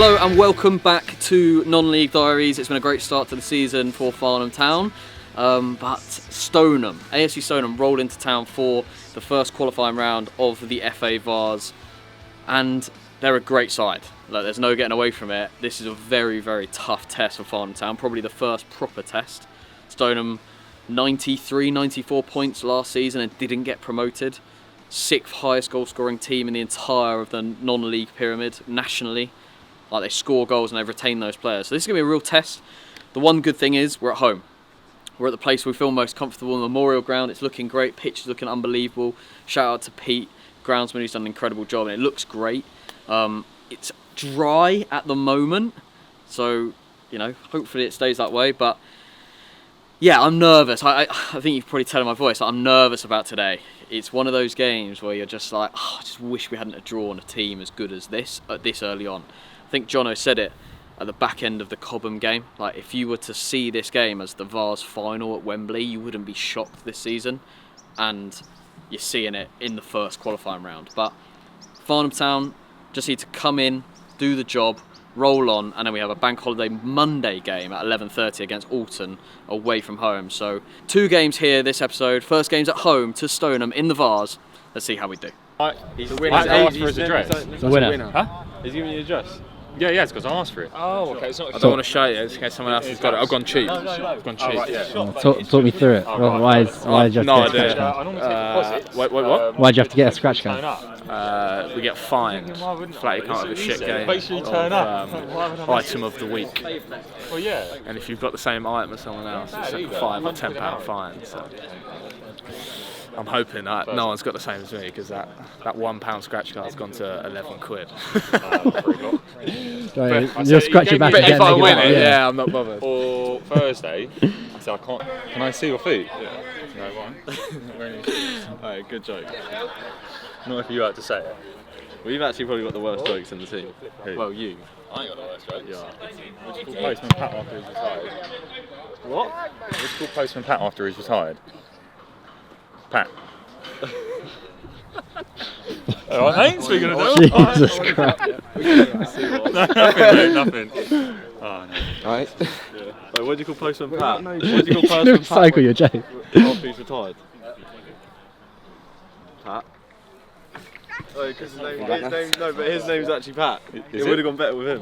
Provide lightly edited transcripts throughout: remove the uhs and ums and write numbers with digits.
Hello and welcome back to Non-League Diaries. It's been a great start to the season for Farnham Town, but Stoneham, AFC Stoneham rolled into town for the first qualifying round of the FA Vase, and they're a great side. Like, there's no getting away from it. This is a very, very tough test for Farnham Town, probably the first proper test. Stoneham 93, 94 points last season and didn't get promoted. 6th highest goal scoring team in the entire of the non-league pyramid nationally. Like, they score goals and they've retained those players. So this is going to be a real test. The one good thing is we're at home. We're at the place we feel most comfortable, the Memorial Ground. It's looking great. Pitch is looking unbelievable. Shout out to Pete, groundsman, who's done an incredible job, and it looks great. It's dry at the moment, so hopefully it stays that way. But yeah, I'm nervous. I think you can probably tell in my voice. I'm nervous about today. It's one of those games where you're just like, I just wish we hadn't drawn a team as good as this at this early on. I think Jono said it at the back end of the Cobham game. Like, if you were to see this game as the Vase final at Wembley, you wouldn't be shocked this season. And you're seeing it in the first qualifying round. But Farnham Town just need to come in, do the job, roll on, and then we have a bank holiday Monday game at 11:30 against Alton away from home. So 2 games here this episode. First game's at home to Stoneham in the Vase. Let's see how we do. He's the winner. Asked for his address. It's a winner. Huh? He's giving you the address. Yeah, it's because I asked for it. Oh, okay. It's not, I don't want to show you in case someone else has got it. I've gone cheap. I've gone cheap. Right, yeah. Talk me through it. Why did you have to get a scratch card? What? Why did you have to get a scratch card? We get fined. Flat, you can't have a shit game. Basically turn up. Item of the week. Well, yeah. And if you've got the same item as someone else, it's like a £5 or £10 fine. So I'm hoping that no one's got the same as me, because that £1 scratch card's gone to 11 quid. You'll scratch it back again. If I win it, yeah, I'm not bothered. Or Thursday, I said, I can't. Can I see your feet? Yeah. No, one. Alright, good joke. Not if you had to say it. Well, you've actually probably got the worst jokes in the team. Who? Well, you. I ain't got the worst jokes. Yeah. What's called Postman Pat after he's retired? What? What's called Postman Pat after he's retired? Pat. Alright, I ain't speaking of that. Jesus Christ. Nothing. Oh, no. Alright. Yeah. Wait, what do you call Postman Pat? What do You you call should Postman Pat recycle your joke. after he's retired? Pat? Oh, because his name's actually Pat. It would have gone better with him.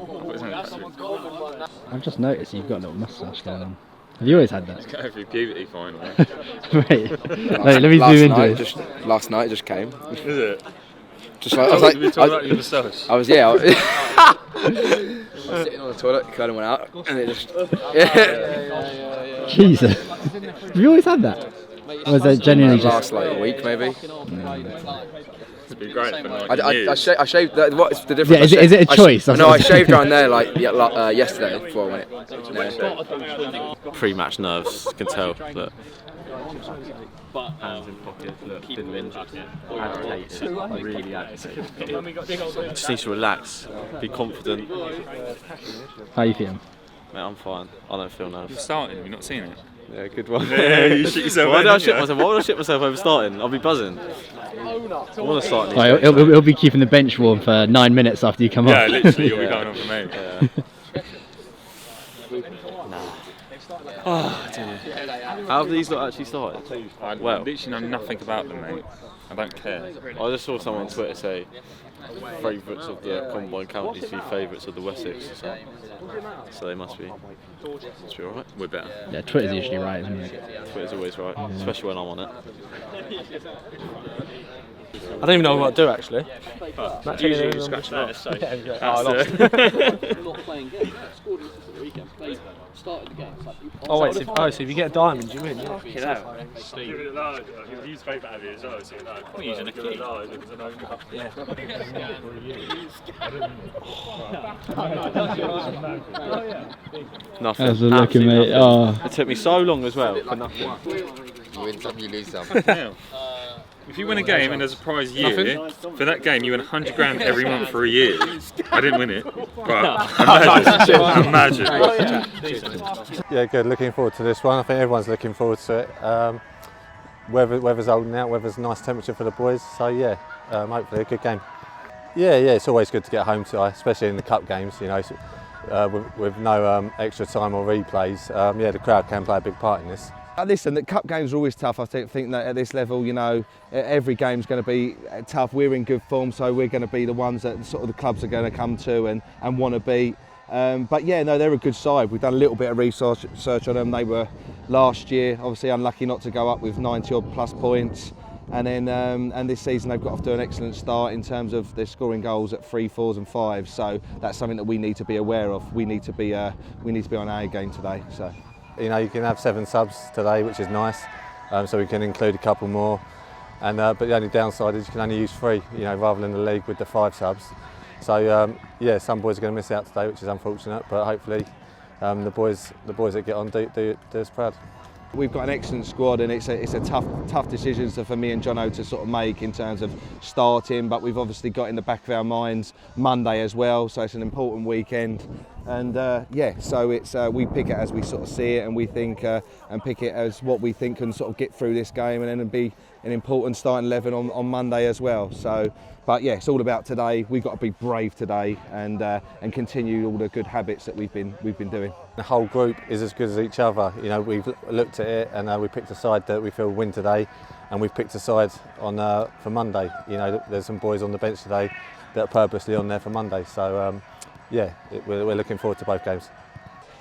I've just noticed you've got a little moustache going on. Have you always had that? Go through puberty finally. Wait, let me zoom into it. Last night it just came. Is it? Just like, I was like, we talking about your moustache. I was sitting on the toilet, curling went out, and it just. Jesus. Have you always had that? Or was it genuinely last just... like a week maybe. It'd be great for like years. I shaved. What's the difference? Yeah, is it a choice? No, I shaved around there like yesterday before I went. Pre-match nerves, can tell. But hands in pocket, look, didn't injured, agitated, really agitated. Just needs to relax, be confident. How are you feeling? Mate, I'm fine. I don't feel You're nervous. starting, you've not seen it. Yeah, good one. Yeah, you shit yourself. Why would I shit myself over starting? I'll be buzzing. I want to start. Right, he'll be keeping the bench warm for 9 minutes after you come Yeah, off. literally, you'll be coming on for me. Oh dear. How have these not actually started? I literally know nothing about them, mate. I don't care. I just saw someone on Twitter say favourites of the combined counties v favourites of the Wessex. So they must be alright. We're better. Yeah, Twitter's usually right, isn't it? Twitter's always right, especially when I'm on it. I don't even know what to do actually. Usually you scratch that. I lost. Not playing games. Scored in the weekend. Played better. Started the game. Oh wait, so if you get a diamond, you win. Yeah. Give it a large. Use fake out of it as well. So we're using a key. Yeah. Nothing. How's it looking, Absolutely mate? nothing. Oh. It took me so long as well for nothing. You win some, you lose some. If you win a game and there's a prize year, for that game you win 100 grand every month for a year. I didn't win it, but imagine. Yeah, good. Looking forward to this one. I think everyone's looking forward to it. Weather's holding out. Weather's nice temperature for the boys. So yeah, hopefully a good game. Yeah, it's always good to get a home tie, especially in the cup games. You know, with no extra time or replays. Yeah, the crowd can play a big part in this. Listen, the cup games are always tough. I think that at this level, you know, every game's going to be tough. We're in good form, so we're going to be the ones that sort of the clubs are going to come to and want to beat. But yeah, no, they're a good side. We've done a little bit of research on them. They were last year obviously unlucky not to go up with 90 odd plus points, and then and this season they've got off to an excellent start in terms of their scoring goals at 3, 4s and 5s. So that's something that we need to be aware of. We need to be on our game today. So. You know, you can have 7 subs today, which is nice, so we can include a couple more. And but the only downside is you can only use 3, you know, rather than the league with the 5 subs. So yeah, some boys are going to miss out today, which is unfortunate. But hopefully, the boys that get on do us proud. We've got an excellent squad, and it's a tough decision for me and Jono to sort of make in terms of starting. But we've obviously got in the back of our minds Monday as well, so it's an important weekend. And yeah, so it's we pick it as we sort of see it, and we think and pick it as what we think can sort of get through this game, and then be an important starting 11 on Monday as well. So, but yeah, it's all about today. We've got to be brave today and continue all the good habits that we've been doing. The whole group is as good as each other. You know, we've looked at it and we picked a side that we feel win today, and we've picked a side on for Monday. You know, there's some boys on the bench today that are purposely on there for Monday. So yeah, we're looking forward to both games.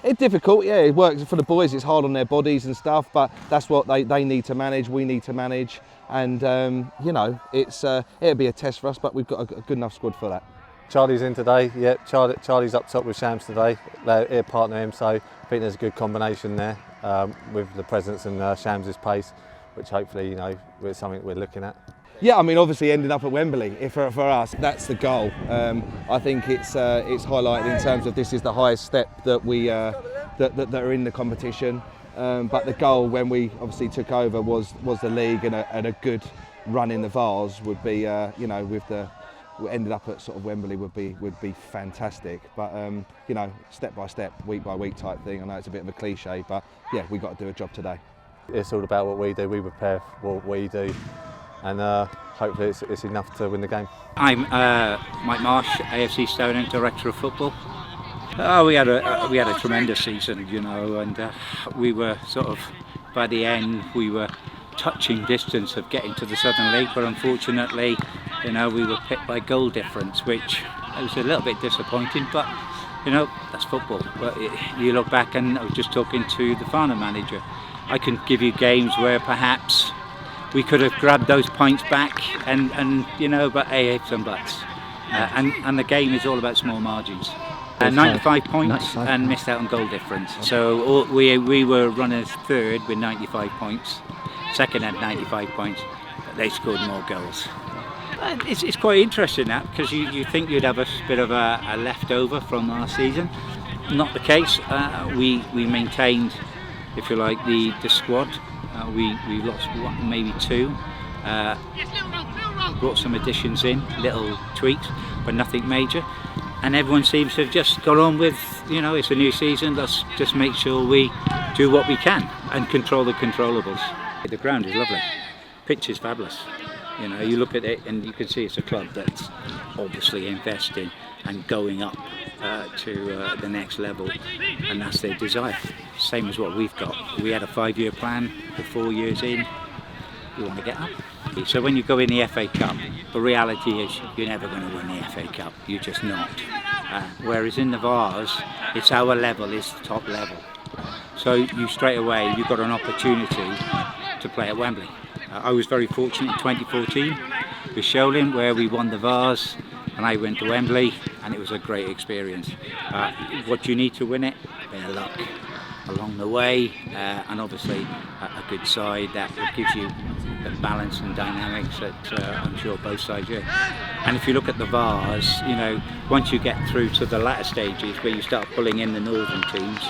It's difficult, yeah. It works for the boys. It's hard on their bodies and stuff, but that's what they need to manage. We need to manage, and you know, it'll be a test for us, but we've got a good enough squad for that. Charlie's in today. Yeah, Charlie's up top with Shams today. He'll partner him, so I think there's a good combination there with the presence and Shams' pace, which hopefully, you know, is something we're looking at. Yeah, I mean, obviously ending up at Wembley for us, that's the goal. I think it's highlighted in terms of this is the highest step that we that are in the competition. But the goal when we obviously took over was the league, and a good run in the Vase would be you know, with the ended up at sort of Wembley would be fantastic. But you know, step by step, week by week type thing. I know it's a bit of a cliche, but yeah, we got to do a job today. It's all about what we do. We prepare for what we do, and hopefully it's enough to win the game. I'm Mike Marsh, AFC Stoneham Director of Football. We had a tremendous season, you know, and we were sort of, by the end, we were touching distance of getting to the Southern League, but unfortunately, you know, we were pipped by goal difference, which was a little bit disappointing, but you know, that's football. But you look back, and I was just talking to the Farnham manager, I can give you games where perhaps we could have grabbed those points back, and you know, but ifs and buts. And the game is all about small margins. 95 points and missed out on goal difference. So we were running third with 95 points. Second had 95 points, but they scored more goals. It's quite interesting that, because you think you'd have a bit of a leftover from last season. Not the case. We maintained, if you like, the squad. We lost maybe 2. Brought some additions in, little tweaks, but nothing major. And everyone seems to have just got on with, you know, it's a new season, let's just make sure we do what we can and control the controllables. The ground is lovely, pitch is fabulous. You know, you look at it and you can see it's a club that's obviously investing and going up to the next level, and that's their desire. Same as what we've got. We had a 5-year plan, we're 4 years in, we want to get up. So when you go in the FA Cup, the reality is you're never going to win the FA Cup, you're just not. Whereas in the Vase, it's our level, it's the top level. So you straight away, you've got an opportunity to play at Wembley. I was very fortunate in 2014 with Sholin, where we won the Vase, and I went to Wembley, and it was a great experience. What you need to win it, a bit of luck along the way, and obviously a good side that gives you the balance and dynamics that I'm sure both sides do. And if you look at the Vase, you know, once you get through to the latter stages where you start pulling in the northern teams,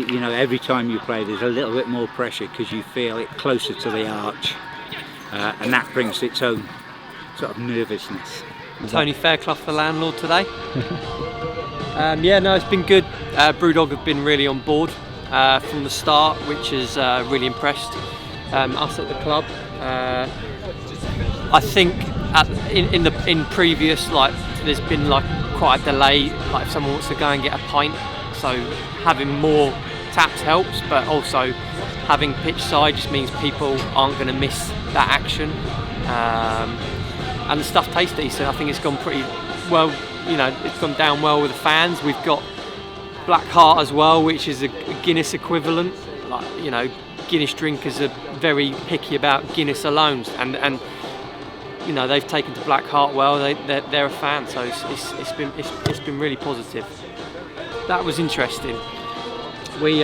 you know, every time you play there's a little bit more pressure because you feel it closer to the arch, and that brings its own sort of nervousness. Tony Fairclough, the landlord today. Yeah, no, it's been good. Brewdog have been really on board from the start, which has really impressed us at the club. I think in previous, like, there's been like quite a delay, like if someone wants to go and get a pint, so having more taps helps, but also having pitch side just means people aren't going to miss that action, and the stuff tastes decent. I think it's gone pretty well, you know, it's gone down well with the fans. We've got Black Heart as well, which is a Guinness equivalent. Like, you know, Guinness drinkers are very picky about Guinness alones, and you know, they've taken to Black Heart well. They're a fan, so it's been really positive. That was interesting. We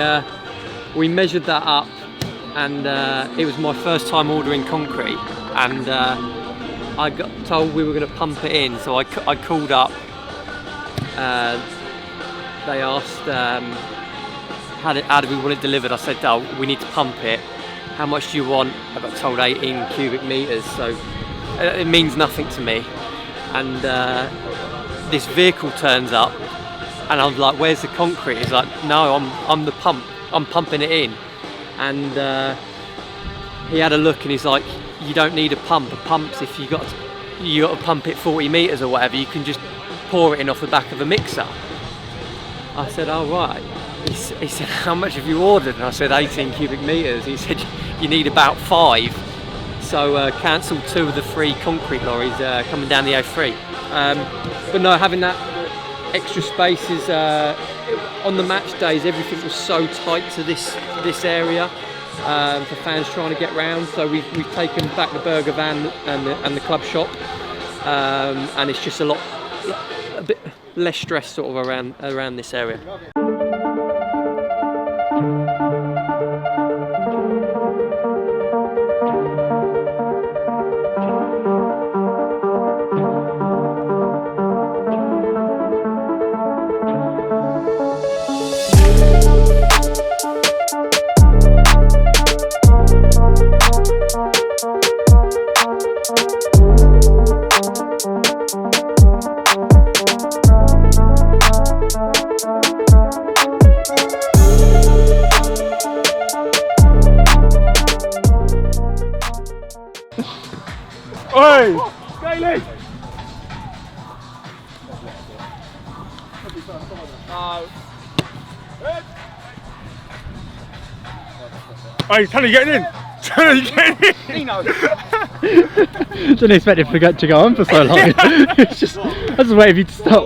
measured that up, and it was my first time ordering concrete, and I got told we were going to pump it in, so I called up. They asked how do we want it delivered. I said, oh, we need to pump it. How much do you want? I got told 18 cubic metres, so it means nothing to me. And this vehicle turns up, and I'm like, where's the concrete? He's like, no, I'm the pump. I'm pumping it in. And he had a look, and he's like, you don't need a pump. A pump's if you got to pump it 40 metres or whatever. You can just pour it in off the back of a mixer. I said, oh right. He said, how much have you ordered? And I said, 18 cubic metres. He said, you need about 5. So cancelled 2 of the 3 concrete lorries coming down the A3. But no, having that extra space is, on the match days, everything was so tight to this area for fans trying to get round. So we've taken back the burger van and the club shop, and it's just a bit less stress sort of around this area. Oi! Scaly! Hey, Tony, getting in! Tony, getting in! Didn't expect it to go on for so long. It's just, I just waited for you to stop.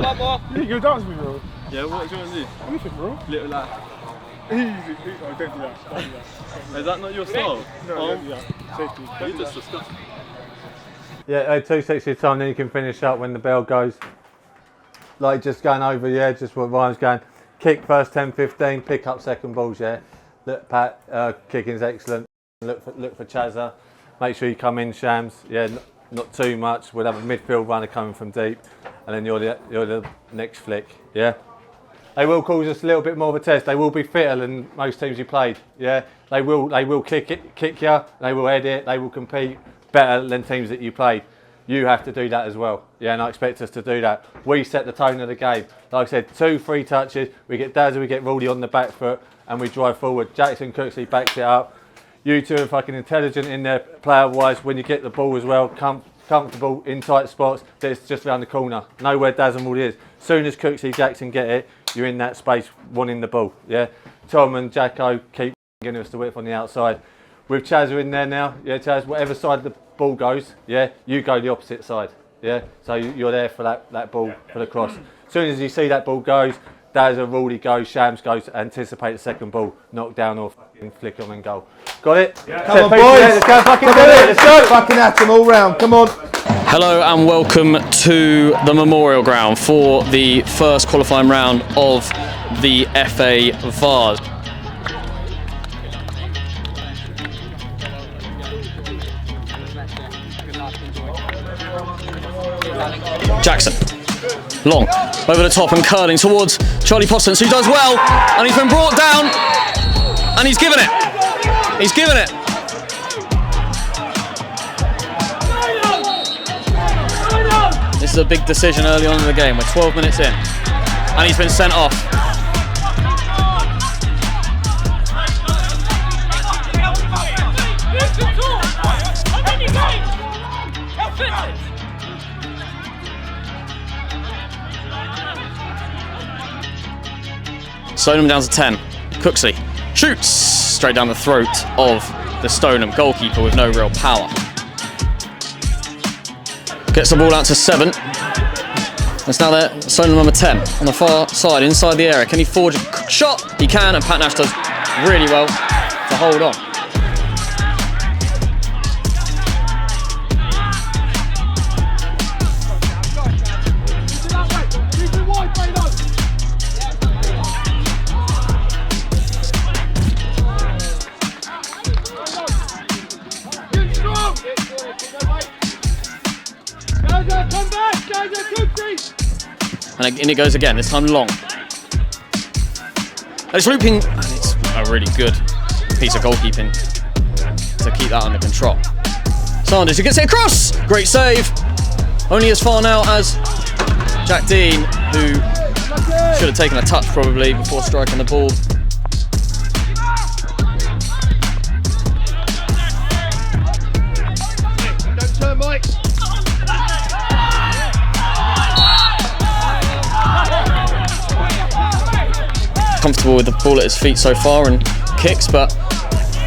You think you'll dance with me, bro? Yeah, what do you want to do? Anything, bro. Little lad. Easy. Oh, don't do that. Is that not your style? No, don't do that. Safety. You just disgusting. Yeah, 2 6 at a time, then you can finish up when the bell goes. Like just going over, yeah, just what Ryan's going. Kick first 10, 15, pick up second balls, yeah. Look, Pat, kicking's excellent. Look for Chazza. Make sure you come in, Shams. Yeah, not too much. We'll have a midfield runner coming from deep, and then you're the next flick, yeah. They will cause us a little bit more of a test. They will be fitter than most teams you played, yeah. They will kick you. They will head it. They will compete better than teams that you played. You have to do that as well. Yeah, and I expect us to do that. We set the tone of the game. Like I said, 2 free touches, we get Dazza, we get Rully on the back foot, and we drive forward. Jackson Cooksley backs it up. You two are fucking intelligent in there, player-wise, when you get the ball as well, comfortable in tight spots, that's just around the corner. Know where Daz and Rully is. Soon as Cooksley, Jackson get it, you're in that space wanting the ball. Yeah, Tom and Jacko keep giving us the width on the outside. With Chazza in there now, yeah, Chaz, whatever side the ball goes, yeah, you go the opposite side, yeah. So you're there for that ball, for the cross. As soon as you see that ball goes, Daz or Rully goes, Shams goes, anticipate the second ball, knock down or fucking flick on and goal. Got it? Yeah. Come on, boys. Let's go fucking do it. Let's go. Fucking at them all round. Come on. Hello and welcome to the Memorial Ground for the first qualifying round of the FA Vase. Jackson, long, over the top and curling towards Charlie Postons, who does well, and he's been brought down, and he's given it. He's given it. This is a big decision early on in the game. We're 12 minutes in, and he's been sent off. Stoneham down to 10. Cooksley shoots straight down the throat of the Stoneham goalkeeper with no real power. Gets the ball out to 7. It's now there, Stoneham number 10 on the far side, inside the area. Can he forge a shot? He can, and Pat Nash does really well to hold on. And in it goes again, this time long. And it's looping, and it's a really good piece of goalkeeping to keep that under control. Sanders, who gets it across! Great save! Only as far now as Jack Dean, who should have taken a touch probably before striking the ball. Don't turn, Mike. Comfortable with the ball at his feet so far and kicks, but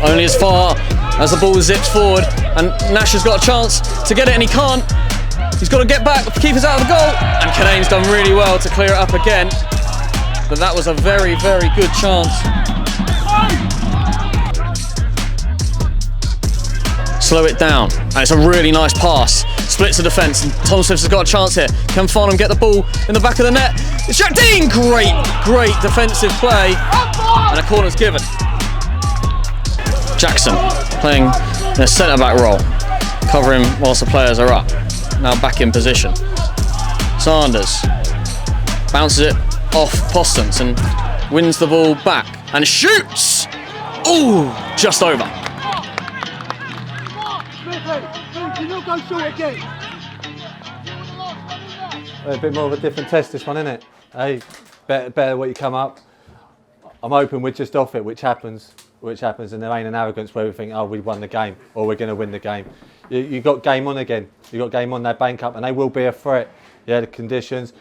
only as far as the ball zips forward, and Nash has got a chance to get it and he can't. He's got to get back, the keeper's out of the goal, and Kanane's done really well to clear it up again, but that was a very, very good chance. Slow it down, and it's a really nice pass. Splits the defence, and Tom Smith has got a chance here. Can Farnham get the ball in the back of the net? It's Jack Dean! Great defensive play, and a corner's given. Jackson playing in a centre-back role, covering whilst the players are up. Now back in position. Sanders bounces it off Postons and wins the ball back, and shoots! Ooh, just over. A bit more of a different test this one, isn't it? Hey, better what you come up. I'm hoping we're just off it, which happens, and there ain't an arrogance where we think, oh, we won the game or we're going to win the game. You got game on again. You got game on, that bank up, and they will be a threat. Yeah, the conditions.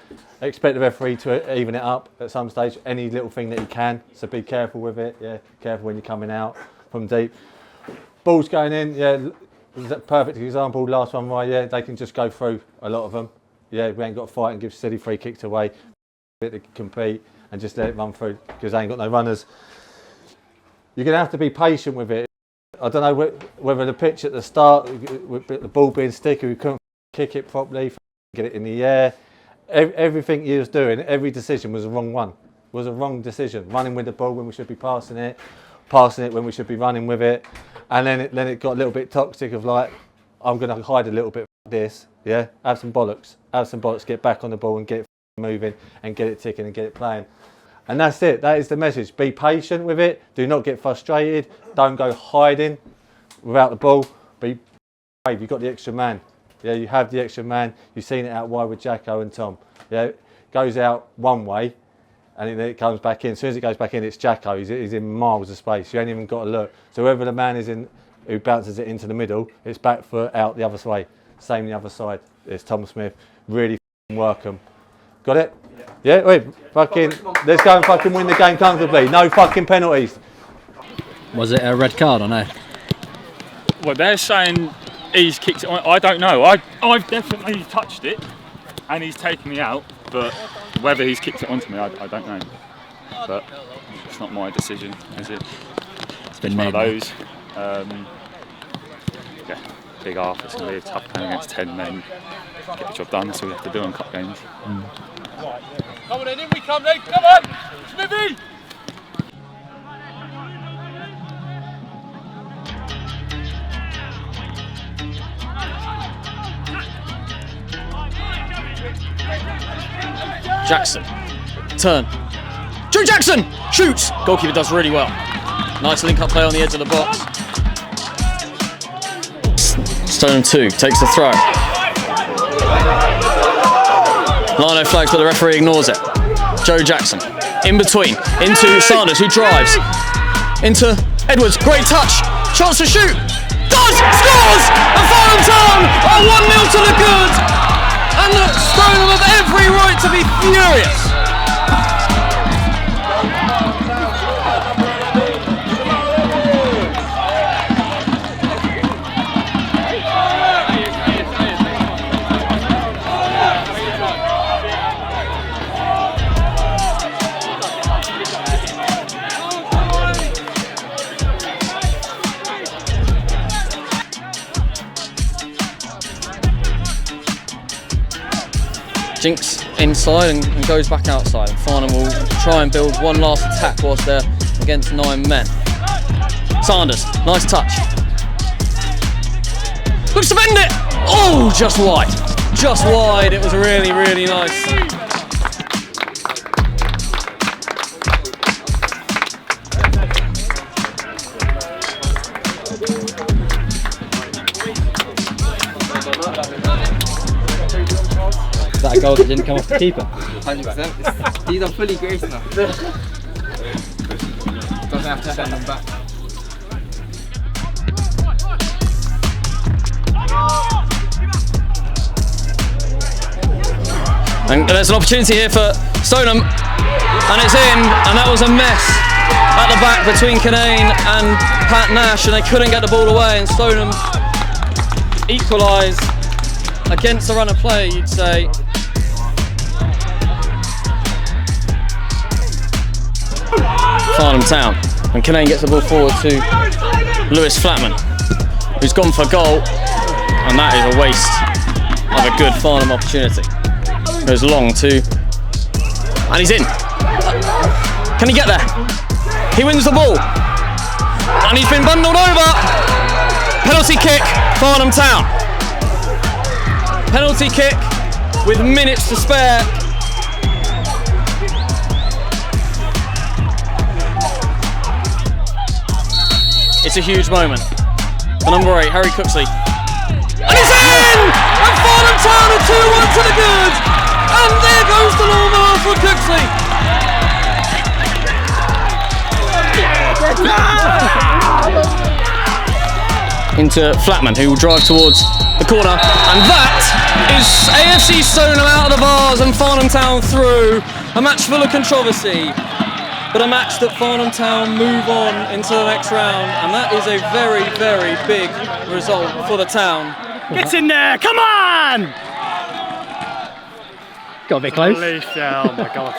Expect the referee to even it up at some stage. Any little thing that he can. So be careful with it. Yeah, careful when you're coming out from deep. Ball's going in. Yeah. Perfect example, last one right, yeah, they can just go through, a lot of them. Yeah, we ain't got to fight and give silly free kicks away, bit to compete and just let it run through because they ain't got no runners. You're going to have to be patient with it. I don't know whether the pitch at the start, with the ball being sticky, we couldn't kick it properly, get it in the air. Everything he was doing, every decision was a wrong one. Was a wrong decision. Running with the ball when we should be passing it when we should be running with it. And then it got a little bit toxic of like, I'm going to hide a little bit of this, yeah? Have some bollocks, get back on the ball and get it moving and get it ticking and get it playing. And that's it, that is the message. Be patient with it, do not get frustrated, don't go hiding without the ball. Be brave, you've got the extra man. Yeah, you have the extra man, you've seen it out wide with Jacko and Tom. Yeah, goes out one way, and then it comes back in. As soon as it goes back in, it's Jacko. He's in miles of space. You ain't even got to look. So whoever the man is in who bounces it into the middle, it's back foot out the other way. Same the other side. It's Tom Smith. Really work them. Got it? Yeah? Wait, fucking, let's go and fucking win the game comfortably. No fucking penalties. Was it a red card or no? Well, they're saying he's kicked it on. I don't know. I've definitely touched it, and he's taken me out, but whether he's kicked it onto me, I don't know. But it's not my decision, is it? It's been one made. of those. Yeah, big half. It's going to be a tough game against 10 men. Get the job done. That's all we have to do on cup games. Come on, in we come, then. Come on, Smithy. Jackson, turn. Joe Jackson shoots. Goalkeeper does really well. Nice link-up play on the edge of the box. Stoneham 2 takes the throw. Lino flags, but the referee ignores it. Joe Jackson in between into Sanders, who drives into Edwards. Great touch. Chance to shoot. Does scores, and Farnham Town are 1-0 to the good. And Stoneham have every right to be furious. Jinx inside and goes back outside, and Farnham will try and build one last attack whilst they're against 9 men. Sanders, nice touch. Looks to bend it! Oh, just wide. Just wide, it was really, really nice. That goal that didn't come off the keeper. 100%. These are fully graced now. Doesn't have to send them back. And there's an opportunity here for Stoneham, and it's in, and that was a mess at the back between Canane and Pat Nash, and they couldn't get the ball away, and Stoneham equalised against the run of play, you'd say. Farnham Town, and Canane gets the ball forward to Lewis Flatman, who's gone for goal, and that is a waste of a good Farnham opportunity. Goes long to, and he's in. Can he get there? He wins the ball, and he's been bundled over. Penalty kick, Farnham Town. Penalty kick with minutes to spare. It's a huge moment for number 8, Harry Cooksley. And he's in! And Farnham Town are 2-1 to the good! And there goes the lawnmower for Cooksley! Into Flatman, who will drive towards the corner. And that is AFC Stoneham out of the bars and Farnham Town through. A match full of controversy, but a match that Farnham Town move on into the next round, and that is a very, very big result for the town. Get in there, come on! Got a bit close. Yeah, oh my god.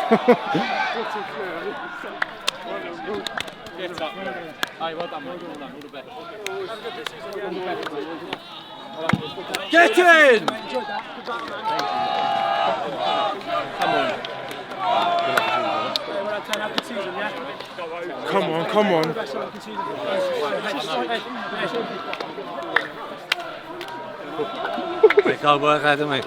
Get in! Come on, come on. We can't work out, don't we?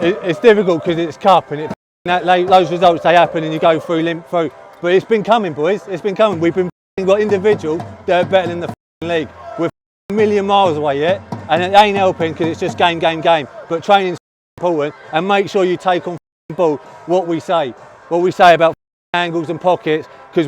It's difficult because it's cup and those results they happen and you go through, limp through. But it's been coming, boys. It's been coming. We've got individuals that are better than the league. We're a million miles away yet, and it ain't helping because it's just game. But training's important, and make sure you take on ball what we say about angles and pockets, because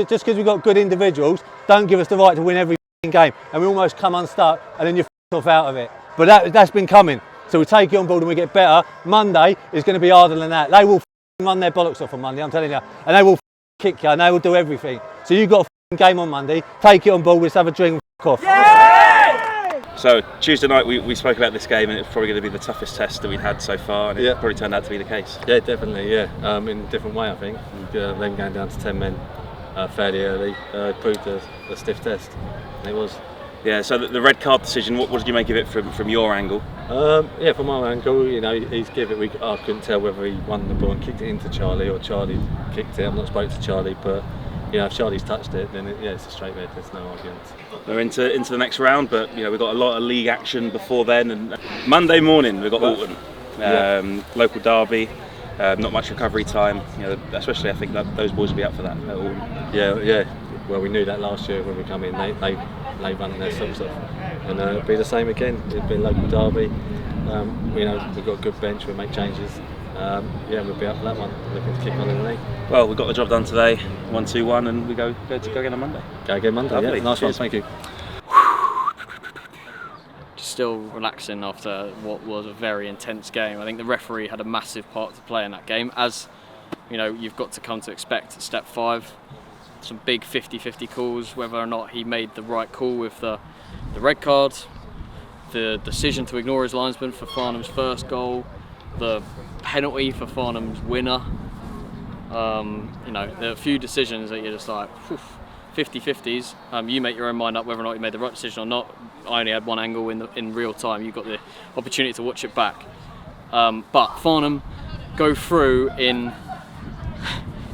just because we've got good individuals, don't give us the right to win every game, and we almost come unstuck, and then you're off out of it. But that's been coming. So we take it on board and we get better. Monday is going to be harder than that. They will run their bollocks off on Monday, I'm telling you. And they will kick you and they will do everything. So you've got a game on Monday, take it on board, let's have a drink and off. Yeah! So Tuesday night we spoke about this game and it's probably going to be the toughest test that we've had so far, and it probably turned out to be the case. Yeah, definitely, yeah. In a different way, I think. Them going down to 10 men fairly early proved a stiff test. And it was. Yeah, so the red card decision, what did you make of it from your angle? Yeah, from our angle, you know, he's given it. I couldn't tell whether he won the ball and kicked it into Charlie or Charlie kicked it. I've not spoke to Charlie, but you know, if Charlie's touched it, then it's a straight red. There's no argument. We're into the next round, but you know, we've got a lot of league action before then. And Monday morning we've got Alton, local derby. Not much recovery time. You know, especially I think that those boys will be up for that at Alton. Yeah. Well, we knew that last year when we come in. They run their socks off, and it'll be the same again. It'll be a local derby. You know, we've got a good bench. We'll make changes. We'll be up for that one. Looking to kick on in the league. Well, we got the job done today, 1-2-1, and we go again on Monday. Go again Monday. Lovely. Yeah, nice Cheers. one. Thank you. Still relaxing after what was a very intense game. I think the referee had a massive part to play in that game, as you know, you've got to come to expect at step 5. some big 50-50 calls, whether or not he made the right call with the red card, the decision to ignore his linesman for Farnham's first goal, the penalty for Farnham's winner. You know, there are a few decisions that you're just like, 50-50s. You make your own mind up whether or not you made the right decision or not. I only had one angle in real time. You got the opportunity to watch it back. But Farnham go through in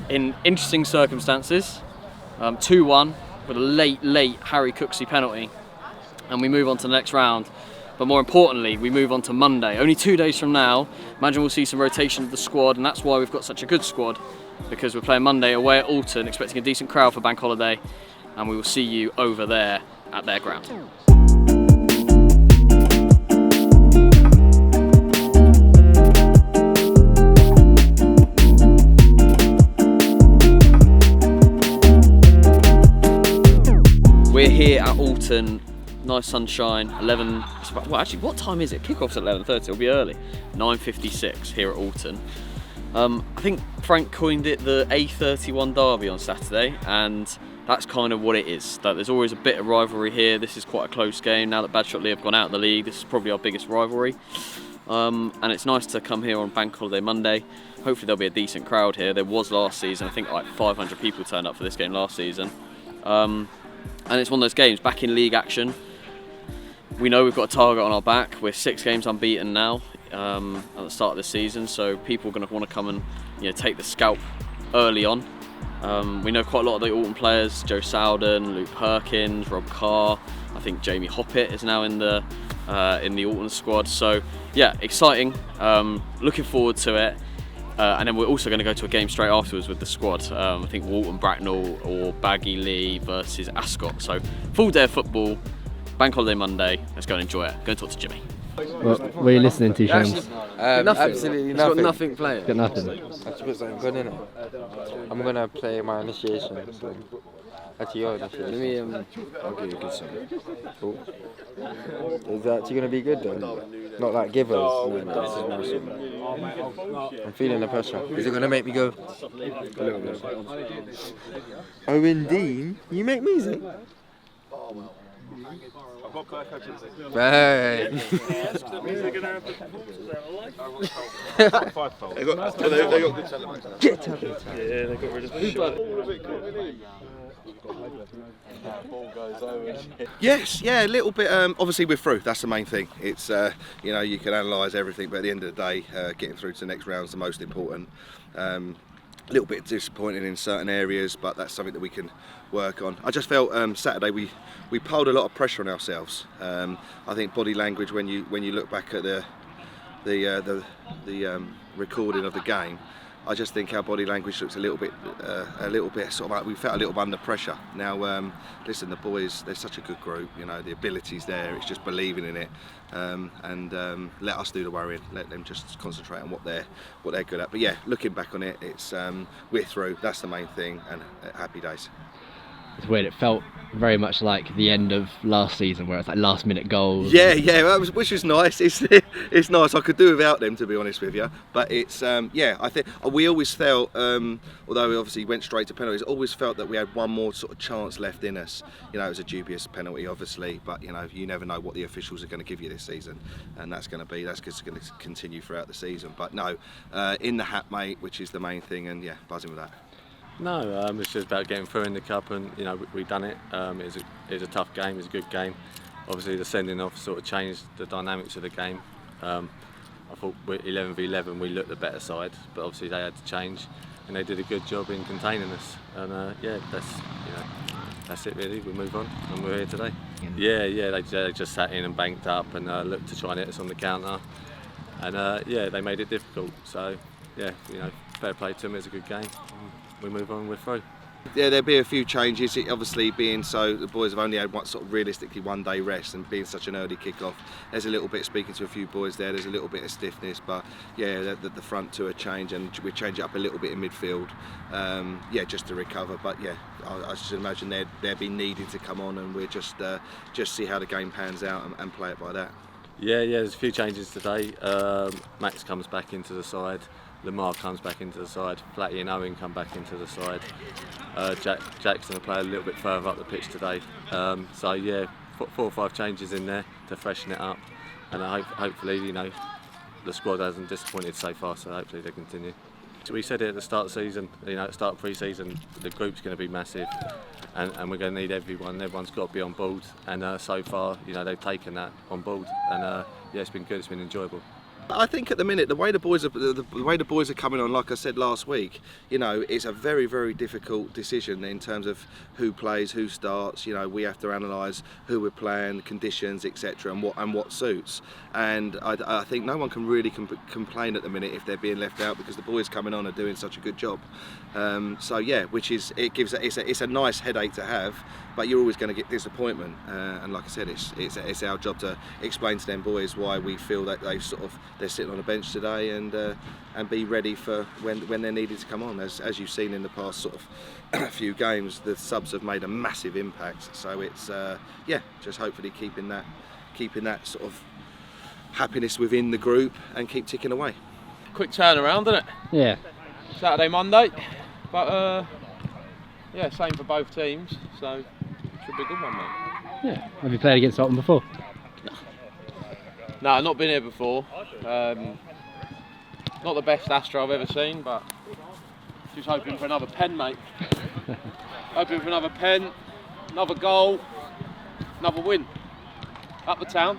interesting circumstances. 2-1 with a late Harry Cooksey penalty, and we move on to the next round. But more importantly, we move on to Monday. Only 2 days from now, imagine we'll see some rotation of the squad, and that's why we've got such a good squad, because we're playing Monday away at Alton, expecting a decent crowd for Bank Holiday, and we will see you over there at their ground. We're here at Alton. Nice sunshine, 11, well actually what time is it? Kickoff's at 11:30, it'll be early. 9:56 here at Alton. I think Frank coined it the A31 derby on Saturday, and that's kind of what it is. That there's always a bit of rivalry here. This is quite a close game. Now that Badshot Lee have gone out of the league, this is probably our biggest rivalry. And it's nice to come here on Bank Holiday Monday. Hopefully there'll be a decent crowd here. There was last season, I think like 500 people turned up for this game last season. And it's one of those games, back in league action. We know we've got a target on our back. We're 6 games unbeaten now at the start of the season, so people are going to want to come and take the scalp early on. We know quite a lot of the Alton players: Joe Sowden, Luke Perkins, Rob Carr. I think Jamie Hoppett is now in the Alton squad. So yeah, exciting. Looking forward to it. And then we're also going to go to a game straight afterwards with the squad. I think Walton Bracknell or Baggy Lee versus Ascot. So full day of football. Bank Holiday Monday, let's go and enjoy it. Go and talk to Jimmy. What are you listening to, Shams? Nothing. Absolutely nothing. Got nothing playing. Got nothing. I just put something good in it. I'm gonna play my initiation. So. Actually, your initiation. Let me I'll give you a good song. Cool. Is that actually gonna be good though? Not like Givers. No, this is my song. I'm feeling the pressure. Is it gonna make me go? A little bit. Owen Dean, you make music? Right. Yes, yeah, a little bit. Obviously, we're through. That's the main thing. It's you can analyse everything, but at the end of the day, getting through to the next round is the most important. A little bit disappointing in certain areas, but that's something that we can work on. I just felt Saturday we piled a lot of pressure on ourselves. I think body language, when you look back at the recording of the game, I just think our body language looks a little bit sort of like we felt a little under pressure. Now, listen, the boys, they're such a good group. The ability's there. It's just believing in it, and let us do the worrying. Let them just concentrate on what they're good at. But yeah, looking back on it, it's we're through. That's the main thing, and happy days. It's weird. It felt very much like the end of last season, where it's like last-minute goals. Yeah, which is nice. It's nice. I could do without them, to be honest with you. But it's I think we always felt, although we obviously went straight to penalties, always felt that we had one more sort of chance left in us. It was a dubious penalty, obviously, but you never know what the officials are going to give you this season, and that's going to continue throughout the season. But no, in the hat, mate, which is the main thing, and yeah, buzzing with that. No, it's just about getting through in the cup, and we've done it. It was a tough game. It was a good game. Obviously, the sending off sort of changed the dynamics of the game. I thought 11 v 11 we looked the better side, but obviously they had to change, and they did a good job in containing us. And that's it really. We move on, and we're here today. Yeah, they just sat in and banked up and looked to try and hit us on the counter, and they made it difficult. So yeah, fair play to them. It's a good game. We move on, we're through. Yeah, there'll be a few changes. It obviously being so, the boys have only had realistically 1 day rest, and being such an early kick-off, there's a little bit, speaking to a few boys there's a little bit of stiffness, but yeah, the front two are change, and we change it up a little bit in midfield, just to recover. But yeah, I should imagine they'd be needed to come on, and we'll just see how the game pans out and play it by that. Yeah, there's a few changes today. Max comes back into the side, Lamar comes back into the side, Flatty and Owen come back into the side. Jack's going to play a little bit further up the pitch today. So yeah, 4 or 5 changes in there to freshen it up, and hopefully, you know, the squad hasn't disappointed so far, so hopefully they continue. So we said it at the start of the season, you know, at the start of pre-season, the group's going to be massive, and we're going to need everyone. Everyone's got to be on board, and so far, you know, they've taken that on board, and yeah, it's been good. It's been enjoyable. I think at the minute, the way the boys are coming on, like I said last week, you know, it's a very, very difficult decision in terms of who plays, who starts. You know, we have to analyse who we're playing, conditions, etc., and what suits. And I think no one can really complain at the minute if they're being left out, because the boys coming on are doing such a good job. So yeah, it's a nice headache to have, but you're always going to get disappointment. And like I said, it's our job to explain to them boys why we feel that they're sitting on a bench today, and be ready for when they're needed to come on. As you've seen in the past sort of few games, the subs have made a massive impact. So it's yeah, just hopefully keeping that sort of happiness within the group and keep ticking away. Quick turnaround, isn't it? Yeah. Saturday, Monday, but yeah, same for both teams, so should be a good one, mate. Yeah. Have you played against Tottenham before? No, not been here before. Not the best Astro I've ever seen, but just hoping for another pen, mate. Hoping for another pen, another goal, another win. Up the town.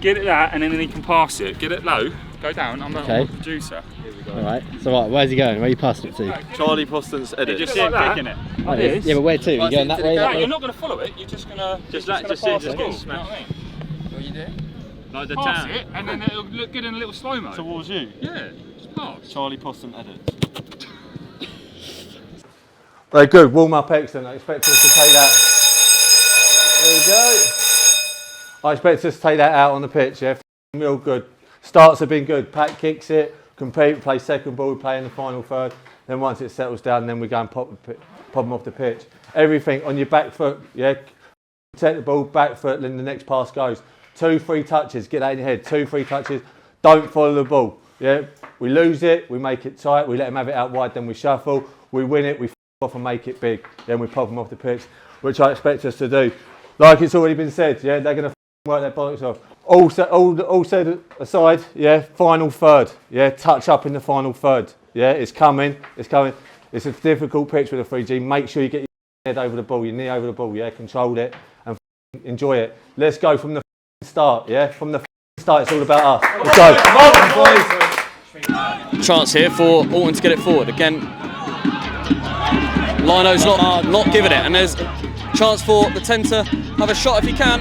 Get it that, and then he can pass it. Get it low, go down. I'm the producer. Alright, so what, where's he going? Where you passed it to? Charlie Poston's edit. You just see him kicking it. Like this? Yeah, but where to? You going that way? No, you're not going to follow it. You're just going to Just pass get the ball. smashed. You know what I mean? What are you doing? Like the Pass town. it, and then it'll look good in a little slow-mo. Towards you? Yeah, just pass. Charlie Poston edit. Very good, warm up excellent. I expect us to take that. There we go. I expect us to take that out on the pitch, yeah. Real good. Starts have been good. Pat kicks it, compete, play second ball, we play in the final third. Then once it settles down, then we go and pop them off the pitch. Everything on your back foot, yeah. Protect the ball, back foot, then the next pass goes. 2-3 touches, get that in your head. 2-3 touches, don't follow the ball. Yeah, we lose it, we make it tight, we let them have it out wide, then we shuffle, we win it, we off and make it big, then we pop them off the pitch, which I expect us to do. Like it's already been said, yeah, they're going to work their bollocks off. All said aside, yeah, final third, yeah, touch up in the final third, yeah, it's coming. It's a difficult pitch with a 3G. Make sure you get your head over the ball, your knee over the ball, yeah, control it and enjoy it. Let's go from the start, yeah, from the start. It's all about us. Let's go. Come on, boys. Chance here for Alton to get it forward again. Lino's not giving it, and there's a chance for the 10 to have a shot if he can.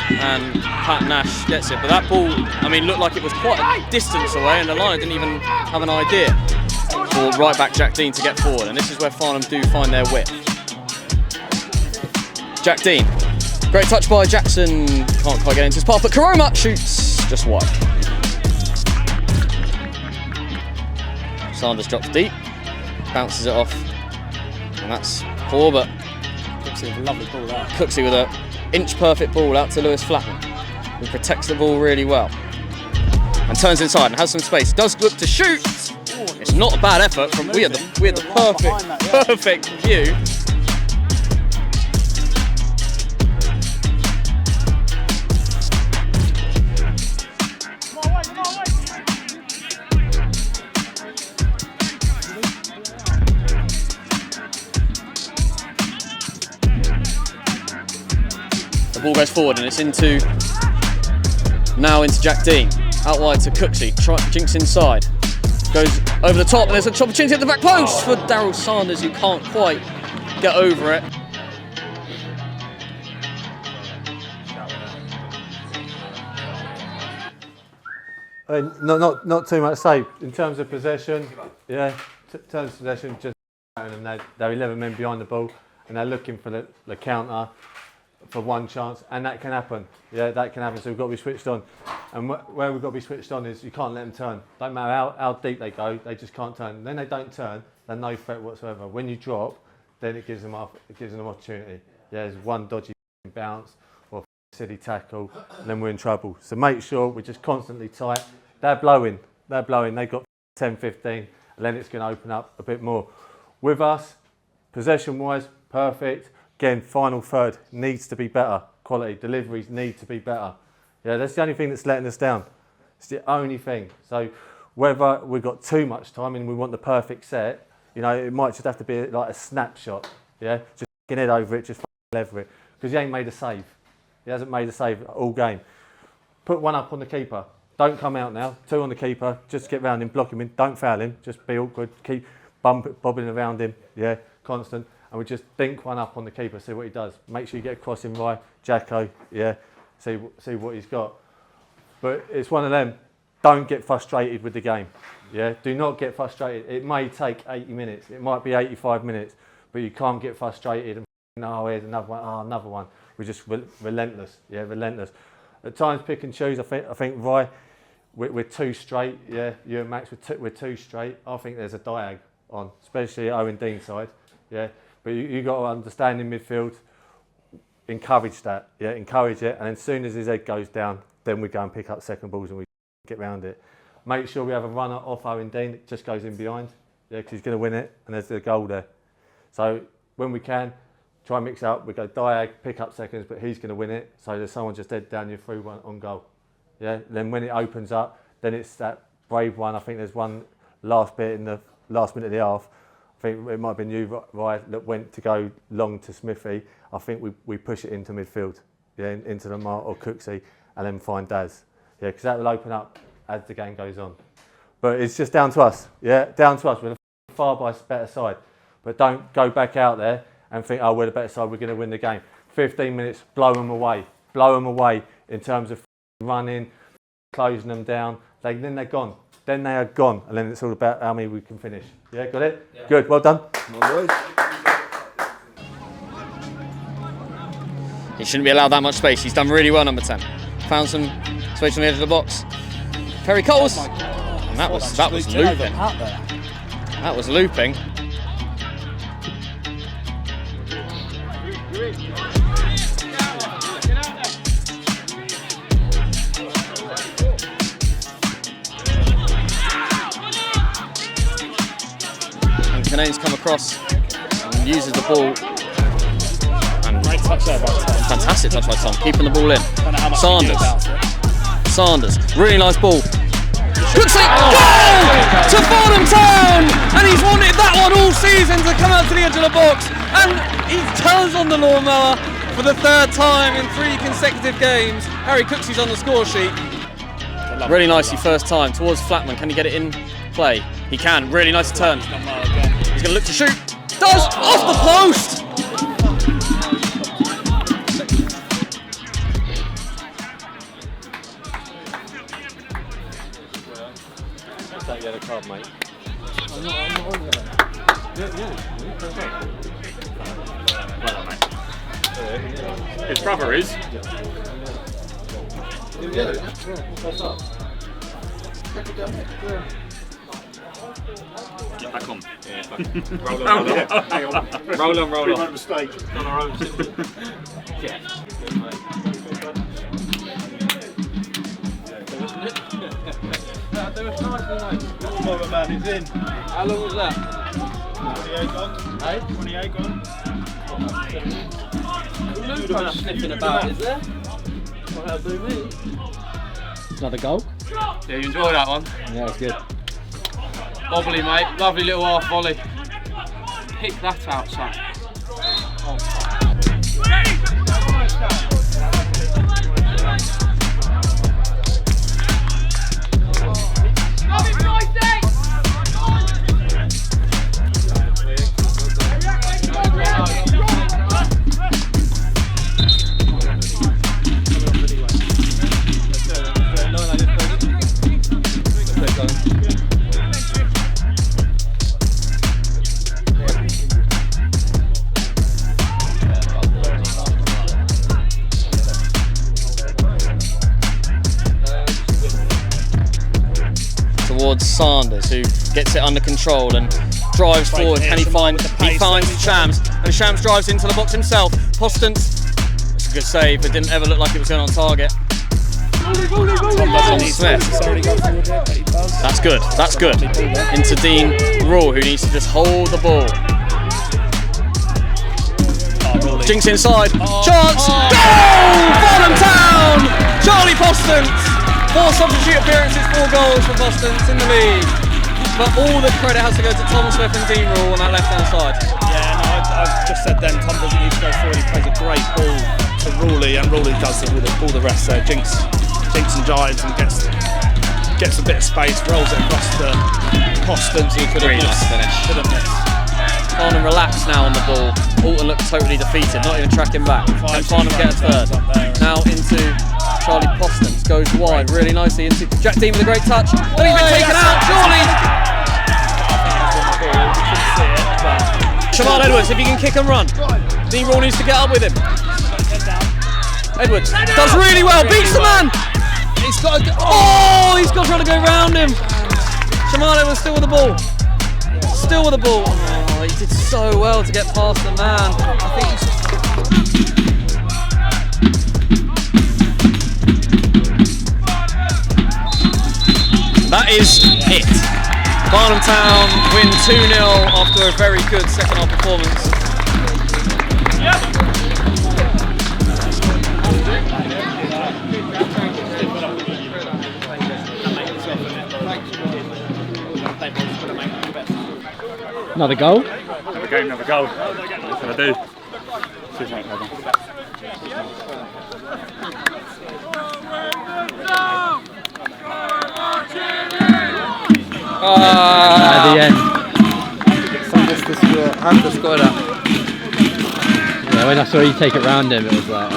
And Pat Nash gets it, but that ball, I mean, looked like it was quite a distance away, and the Lino didn't even have an idea for right back Jack Dean to get forward, and this is where Farnham do find their width. Jack Dean, great touch by Jackson, can't quite get into his path, but Karoma shoots just wide. Sanders drops deep, bounces it off, and that's poor, but Cooksey with a lovely ball out. Cooksey with a inch perfect ball out to Lewis Flatman, who protects the ball really well and turns inside and has some space. Does look to shoot. It's not a bad effort from we had the perfect view. The ball goes forward and it's into Jack Dean. Out wide to Cooksey, jinks inside. Goes over the top and there's an opportunity at the back post for Daryl Sanders, who can't quite get over it. Not too much to say in terms of possession. Yeah, in terms of possession, just and they're 11 men behind the ball, and they're looking for the counter for one chance, and that can happen. Yeah, that can happen. So we've got to be switched on, and where we've got to be switched on is you can't let them turn. Don't matter how deep they go, they just can't turn. And then they don't turn, they're no threat whatsoever. When you drop, then it gives them opportunity. Yeah, there's one dodgy bounce or silly tackle, and then we're in trouble. So make sure we're just constantly tight. They're blowing. They've got 10, 15, and then it's going to open up a bit more. With us, possession-wise, perfect. Again, final third needs to be better. Quality deliveries need to be better. Yeah, that's the only thing that's letting us down. It's the only thing. So whether we've got too much time and we want the perfect set, you know, it might just have to be like a snapshot. Yeah, just head over it, just lever it, because he ain't made a save. He hasn't made a save all game. Put one up on the keeper. Don't come out now. 2 on the keeper. Just get round him, block him in. Don't foul him. Just be awkward. Keep bobbing around him. Yeah, constant. And we just dink one up on the keeper. See what he does. Make sure you get a crossing right. Jacko. Yeah. See what he's got. But it's one of them. Don't get frustrated with the game. Yeah. Do not get frustrated. It may take 80 minutes. It might be 85 minutes. But you can't get frustrated and here's another one. Oh, another one. We're just relentless. Yeah, relentless. At times, pick and choose. I think Rye, we're too straight. Yeah, you and Max, we're too straight. I think there's a diag on, especially Owen Dean side. Yeah, but you got to understand in midfield. Encourage that. Yeah, encourage it. And as soon as his head goes down, then we go and pick up second balls and we get round it. Make sure we have a runner off Owen Dean that just goes in behind. Yeah, because he's going to win it, and there's the goal there. So when we can, try and mix it up. We go diag, pick up seconds, but he's going to win it. So there's someone just dead down your through one on goal. Yeah. Then when it opens up, then it's that brave one. I think there's one last bit in the last minute of the half. I think it might have been you, Ryan, that went to go long to Smithy. I think we push it into midfield, yeah, into the mark or Cooksey, and then find Daz. Yeah, because that will open up as the game goes on. But it's just down to us. Yeah, down to us. We're the far better side. But don't go back out there and think, oh, we're the better side, we're going to win the game. 15 minutes, blow them away in terms of running, closing them down. Then they're gone. Then they are gone. And then it's all about how many we can finish. Yeah, got it? Yeah. Good, well done. He shouldn't be allowed that much space. He's done really well, number 10. Found some space on the edge of the box. Perry Coles. And that was looping. That was looping. Canane's come across and uses the ball. And great touch there by Tom. Fantastic touch by Tom, keeping the ball in. Sanders, really nice ball. Cooksey, goal to Farnham Town! And he's wanted that one all season to come out to the edge of the box. And he turns on the lawnmower for the 3rd time in 3 consecutive games. Harry Cooksey's on the score sheet. Really nicely first time towards Flatman. Can he get it in play? He can. Really nice turn. He's going to look to shoot. Does! Off the post! What's that yellow card, mate? I'm not on yellow. Well done, mate. His brother is. Get back on. Roll on. We made a mistake on our own. Yeah. There was nicely nice. Former man is in. How long was that? 28 gone. Hey? 28 gone. Lupo's sniffing about, is there? Well, that'll do me. Another goal? Yeah, you enjoy that one? Yeah, it's good. Bobbly, mate. Lovely little half volley. Pick that out, son. Oh. towards Sanders, who gets it under control and drives forward. Can he find? He finds Shams, and Shams drives into the box himself. Postance, it's a good save, but didn't ever look like it was going on target. Tom Smith. That's good. That's good. Into Dean Rule, who needs to just hold the ball. Jinx inside. Chance. Goal! Farnham Town! Charlie Postance. 4 substitute appearances, 4 goals for Postance in the league. But all the credit has to go to Tom Smith and Dean Rule on that left-hand side. Yeah, no, I've just said then, Tom doesn't need to go forward. He plays a great ball to Ruley, and Ruley does all the rest there. Jinx and jives and gets a bit of space, rolls it across the Postance, who could have missed. Farnham relaxed now on the ball. Alton looked totally defeated, not even tracking back. Can Farnham get a third? Now into Charlie Postance, goes wide really nicely into Jack Dean with a great touch. And he's been taken out, surely! Shamal Edwards, if he can kick and run. Dean Rule needs to get up with him. Edwards does really well, beats the man! He's got to he's got to try to go round him. Shamal Edwards still with the ball. Still with the ball. Oh, he did so well to get past the man. I think he's that is it. Farnham Town win 2-0 after a very good second half performance. Another goal? Another game, another goal. What can I do? At the end. Have to score that. Yeah, when I saw you take it round him, it was like.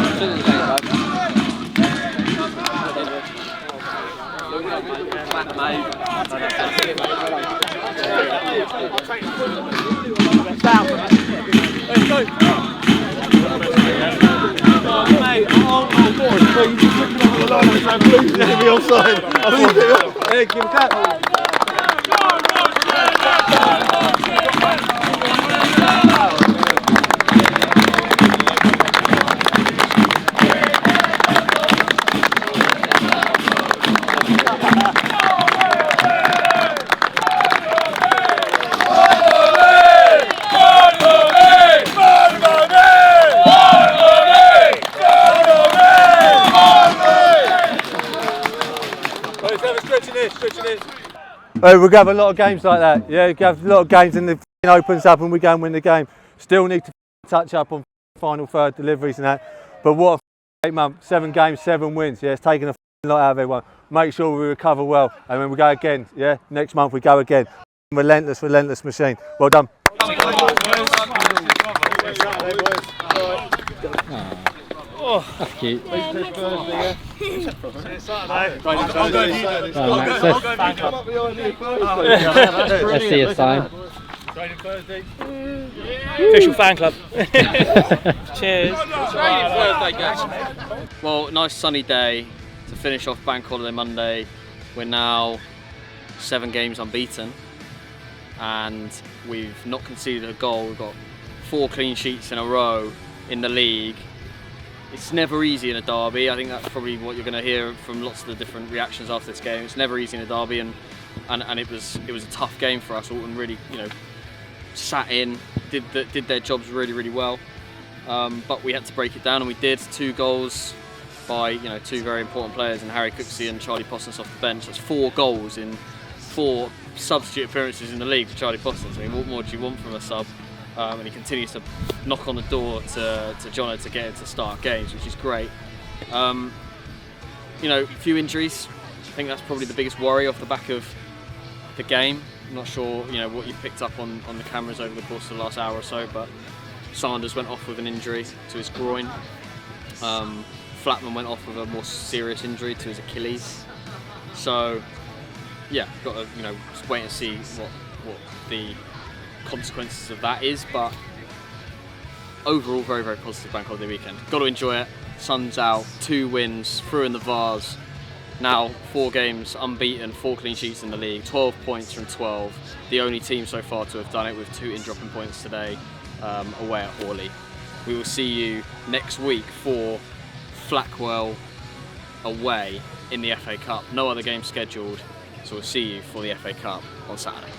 We're going to have a lot of games like that. Yeah, we have a lot of games and it opens up and we go and win the game. Still need to touch up on final third deliveries and that. But what a 8 month, 7 games, 7 wins. Yeah, it's taken a lot out of everyone. Make sure we recover well and when we go again, yeah, next month we go again. Relentless, relentless machine. Well done. Oh, that's cute. Let's see a sign. Official fan club. Cheers. Well, nice sunny day to finish off Bank Holiday Monday. We're now 7 games unbeaten and we've not conceded a goal. We've got 4 clean sheets in a row in the league. It's never easy in a derby. I think that's probably what you're going to hear from lots of the different reactions after this game. It's never easy in a derby, and it was a tough game for us. Alton really, sat in, did their jobs really well. But we had to break it down, and we did. 2 goals by 2 very important players, and Harry Cooksey and Charlie Postance off the bench. That's 4 goals in 4 substitute appearances in the league for Charlie Postance. I mean, what more do you want from a sub? And he continues to knock on the door to Jono to get him to start games, which is great. A few injuries. I think that's probably the biggest worry off the back of the game. I'm not sure, what you've picked up on the cameras over the course of the last hour or so, but Sanders went off with an injury to his groin. Flatman went off with a more serious injury to his Achilles. So, yeah, got to just wait and see what the consequences of that is, but overall very positive Bank Holiday weekend. Got to enjoy it. Sun's out, 2 wins, through in the Vase. Now 4 games unbeaten, 4 clean sheets in the league, 12 points from 12. The only team so far to have done it, with 2 in-dropping points today, away at Hawley. We will see you next week for Flackwell away in the FA Cup. No other games scheduled, so we'll see you for the FA Cup on Saturday.